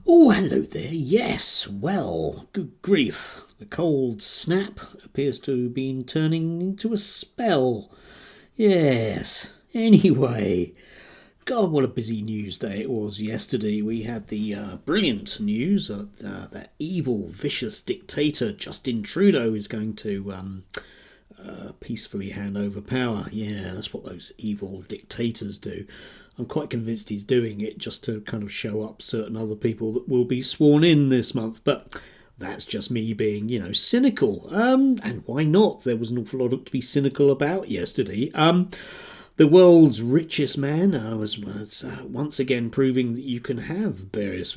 Oh, hello there. Yes, well, good grief. The cold snap appears to have been turning into a spell. Yes. Anyway, God, what a busy news day it was yesterday. We had the brilliant news that that evil, vicious dictator Justin Trudeau is going to peacefully hand over power. Yeah, that's what those evil dictators do. I'm quite convinced he's doing it just to kind of show up certain other people that will be sworn in this month. But that's just me being, cynical. And why not? There was an awful lot to be cynical about yesterday. The world's richest man was once again proving that you can have various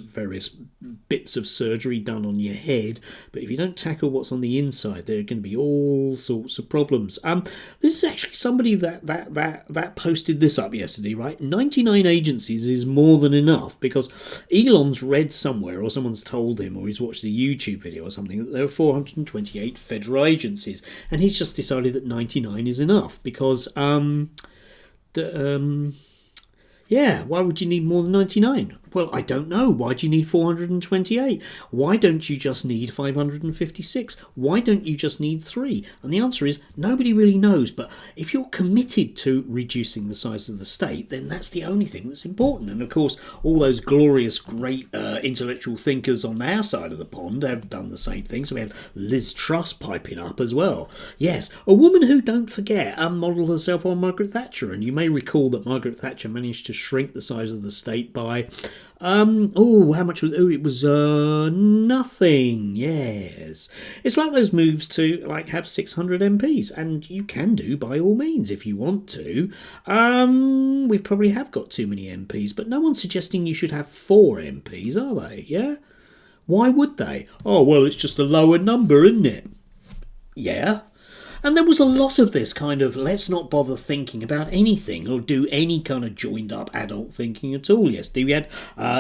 bits of surgery done on your head, but if you don't tackle what's on the inside, there are going to be all sorts of problems. This is actually somebody that posted this up yesterday, right? 99 agencies is more than enough because Elon's read somewhere, or someone's told him, or he's watched a YouTube video or something, that there are 428 federal agencies, and he's just decided that 99 is enough because why would you need more than 99? Well, I don't know. Why do you need 428? Why don't you just need 556? Why don't you just need 3? And the answer is nobody really knows. But if you're committed to reducing the size of the state, then that's the only thing that's important. And of course, all those glorious, great intellectual thinkers on our side of the pond have done the same thing. So we had Liz Truss piping up as well. Yes, a woman who, don't forget, modelled herself on Margaret Thatcher. And you may recall that Margaret Thatcher managed to shrink the size of the state by how much was it was nothing. Yes, it's like those moves to have 600 MPs, and you can do by all means if you want to. We probably have got too many MPs, but no one's suggesting you should have 4 MPs, are they? Yeah, why would they? Oh well, it's just a lower number, isn't it? Yeah. And there was a lot of this kind of let's not bother thinking about anything or do any kind of joined up adult thinking at all. Yesterday we had,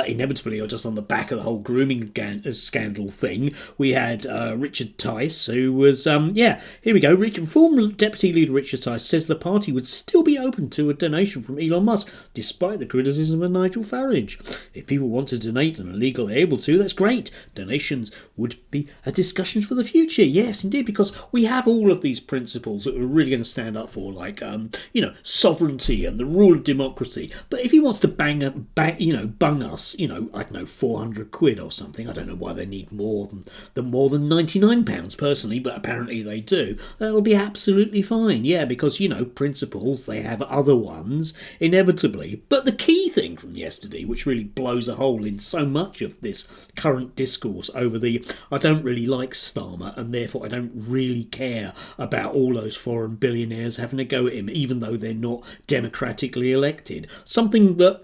inevitably, or just on the back of the whole grooming scandal thing, we had Richard Tice, who was, here we go. Former Deputy Leader Richard Tice says the party would still be open to a donation from Elon Musk, despite the criticism of Nigel Farage. If people want to donate and are legally able to, that's great. Donations would be a discussion for the future. Yes, indeed, because we have all of these principles that we're really going to stand up for, like sovereignty and the rule of democracy. But if he wants to bung us, I don't know, 400 quid or something, I don't know why they need more than £99 personally, but apparently they do. That'll be absolutely fine. Yeah, because principles, they have other ones inevitably. But the key thing from yesterday, which really blows a hole in so much of this current discourse over the I don't really like Starmer and therefore I don't really care about all those foreign billionaires having a go at him, even though they're not democratically elected. Something that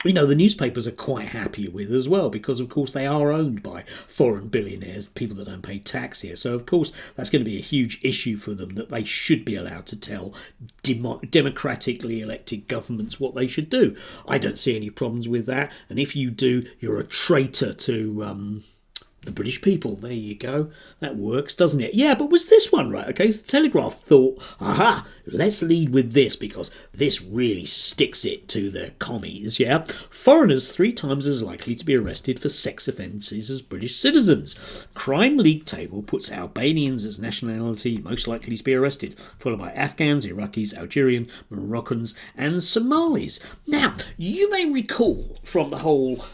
the newspapers are quite happy with as well, because of course they are owned by foreign billionaires, people that don't pay tax here. So of course that's going to be a huge issue for them, that they should be allowed to tell democratically elected governments what they should do. I don't see any problems with that, and if you do, you're a traitor to the British people. There you go. That works, doesn't it? Yeah, but was this one right? Okay, so the Telegraph thought, aha, let's lead with this because this really sticks it to the commies, yeah? Foreigners 3 times as likely to be arrested for sex offences as British citizens. Crime League table puts Albanians as nationality most likely to be arrested, followed by Afghans, Iraqis, Algerian, Moroccans and Somalis. Now, you may recall from the whole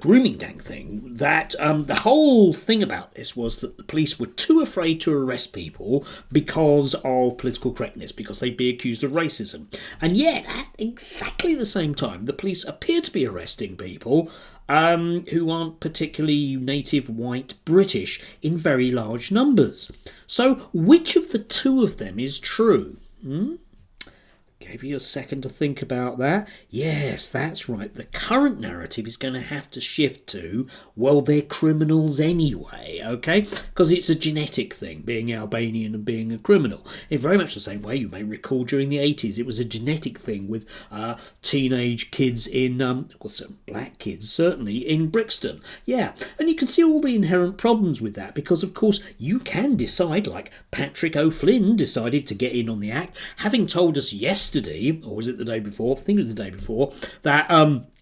grooming gang thing, that the whole thing about this was that the police were too afraid to arrest people because of political correctness, because they'd be accused of racism. And yet, at exactly the same time, the police appear to be arresting people who aren't particularly native white British in very large numbers. So, which of the two of them is true? Gave you a second to think about that. Yes, that's right. The current narrative is going to have to shift to, well, they're criminals anyway, okay? Because it's a genetic thing, being Albanian and being a criminal. In very much the same way, you may recall during the 80s, it was a genetic thing with teenage kids in, black kids, certainly, in Brixton. Yeah, and you can see all the inherent problems with that, because, of course, you can decide, like Patrick O'Flynn decided to get in on the act, having told us yesterday, or was it the day before? I think it was the day before, that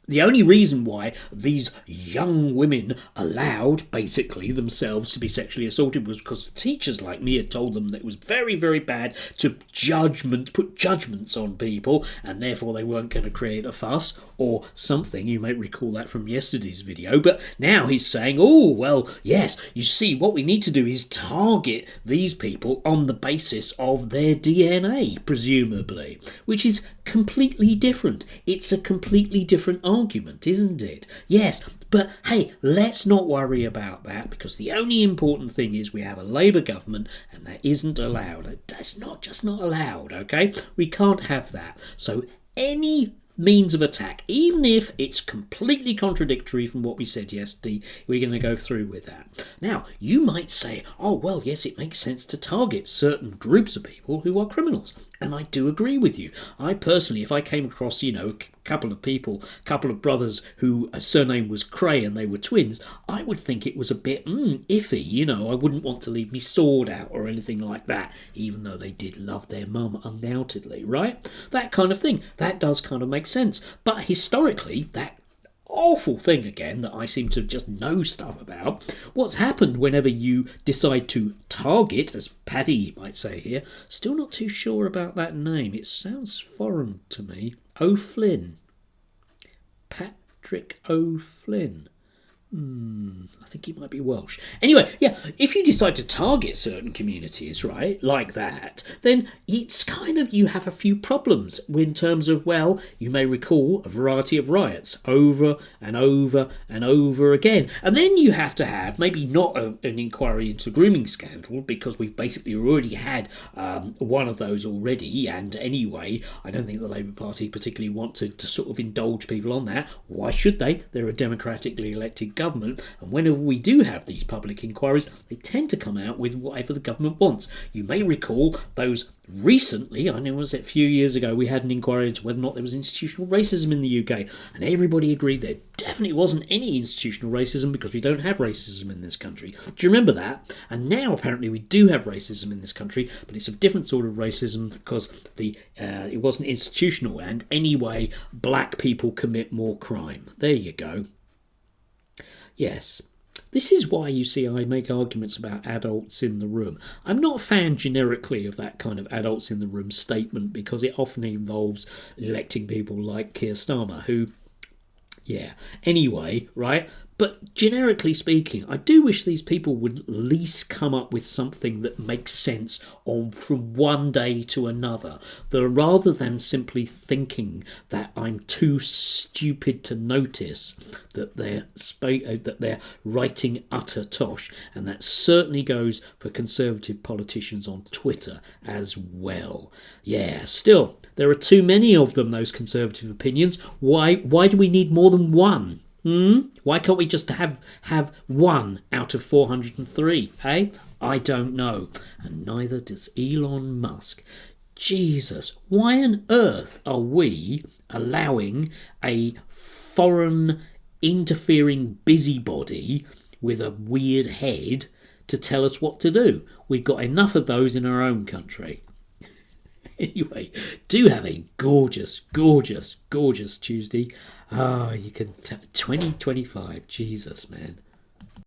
The only reason why these young women allowed, basically, themselves to be sexually assaulted was because teachers like me had told them that it was very, very bad to put judgments on people, and therefore they weren't going to create a fuss or something. You may recall that from yesterday's video. But now he's saying, oh, well, yes, you see, what we need to do is target these people on the basis of their DNA, presumably, which is completely different. It's a completely different argument, isn't it? Yes, but hey, let's not worry about that, because the only important thing is we have a Labour government, and that isn't allowed. That's not just not allowed, okay? We can't have that. So any means of attack, even if it's completely contradictory from what we said yesterday, we're going to go through with that. Now, you might say, oh, well, yes, it makes sense to target certain groups of people who are criminals. And I do agree with you. I personally, if I came across, a couple of brothers who a surname was Cray and they were twins, I would think it was a bit iffy. I wouldn't want to leave me sword out or anything like that, even though they did love their mum, undoubtedly, right? That kind of thing. That does kind of make sense. But historically, that awful thing again that I seem to just know stuff about. What's happened whenever you decide to target, as Paddy might say here, still not too sure about that name. It sounds foreign to me. O'Flynn. Patrick O'Flynn. I think he might be Welsh. Anyway, yeah, if you decide to target certain communities, right, like that, then it's kind of, you have a few problems in terms of, well, you may recall a variety of riots over and over and over again. And then you have to have, maybe not an inquiry into grooming scandal, because we've basically already had one of those already. And anyway, I don't think the Labour Party particularly want to sort of indulge people on that. Why should they? They're a democratically elected government, and whenever we do have these public inquiries, they tend to come out with whatever the government wants. You may recall those recently, I know it was a few years ago, we had an inquiry into whether or not there was institutional racism in the UK, and everybody agreed there definitely wasn't any institutional racism because we don't have racism in this country. Do you remember that? And now apparently we do have racism in this country, but it's a different sort of racism because it wasn't institutional, and anyway, black people commit more crime. There you go. Yes, this is why, you see, I make arguments about adults in the room. I'm not a fan generically of that kind of adults in the room statement, because it often involves electing people like Keir Starmer, who, yeah, anyway, right? But generically speaking, I do wish these people would at least come up with something that makes sense from one day to another, rather than simply thinking that I'm too stupid to notice that they're writing utter tosh. And that certainly goes for Conservative politicians on Twitter as well. Yeah, still, there are too many of them, those Conservative opinions. Why do we need more than one? Why can't we just have one out of 403, eh? I don't know. And neither does Elon Musk. Jesus, why on earth are we allowing a foreign interfering busybody with a weird head to tell us what to do? We've got enough of those in our own country. Anyway, do have a gorgeous, gorgeous, gorgeous Tuesday. You can 2025. Jesus, man.